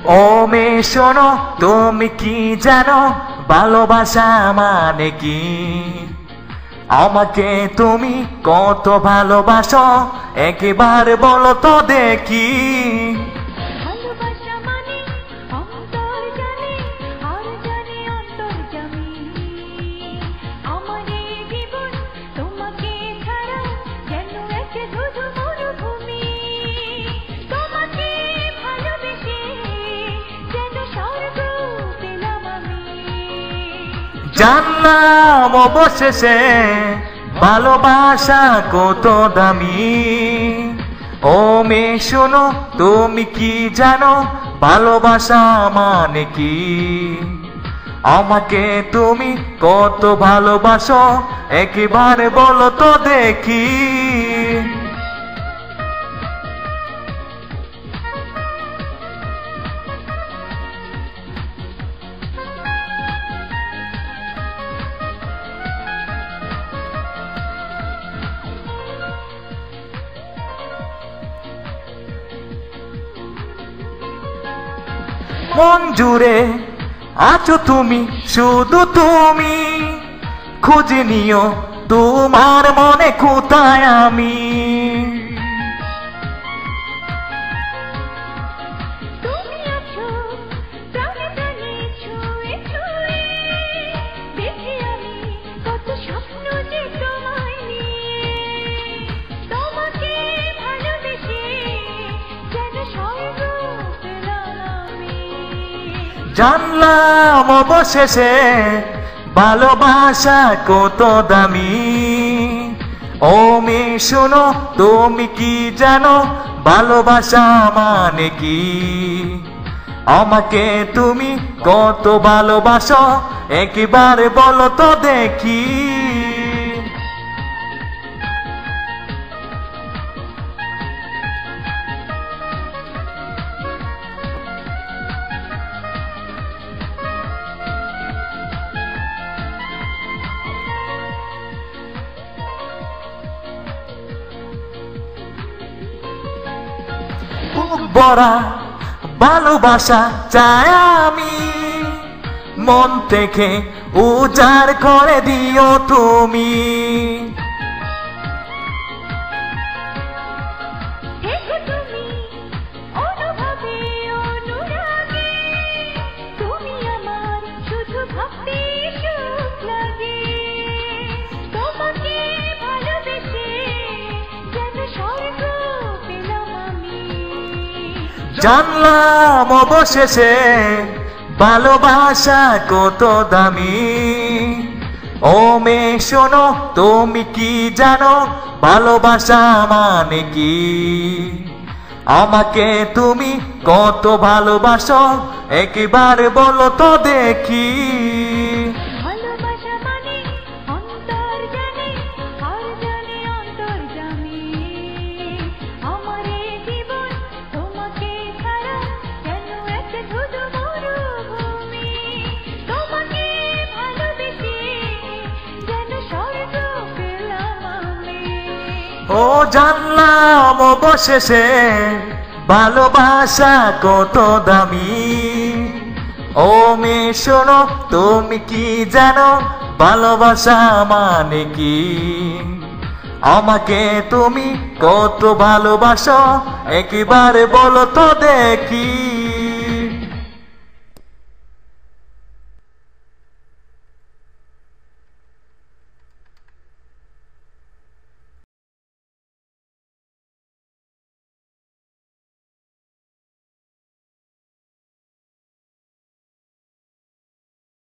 ও মেয়ে শোনো, তুমি কি জানো ভালোবাসা মানে কি? আমাকে তুমি কত ভালোবাসো একবার বলো তো দেখি। জানলাম অবশেষে ভালোবাসা কত দামি। ও মেয়ে শোনো, তুমি কি জানো ভালোবাসা মানে কি? আমাকে তুমি কত ভালোবাসো একবার বলো তো দেখি। মন জুড়ে আছো তুমি, শুধু তুমি, খুঁজে নিও তোমার মনে কোথায় আমি। জানলাম অবশেষে ভালোবাসা কত দামি। ও মেয়ে শোনো, তুমি কি জানো ভালোবাসা মানে কি? আমাকে তুমি কত ভালোবাসো একবার বলো তো দেখি। বড়া ভালোবাসা চাই আমি, মন থেকে উজাড় করে দিও তুমি। জানলাম অবশেষে ভালোবাসা কত দামি। ও মেয়ে শোনো, তুমি কি জানো ভালোবাসা মানে কি? আমাকে তুমি কত ভালোবাসো একবার বলো তো দেখি। ও জানলাম অবশেষে ভালোবাসা কত দামি। ও মেয়ে শোনো, তুমি কি জানো ভালোবাসা মানে কি? আমাকে তুমি কত ভালোবাসো একবার বলো তো দেখি।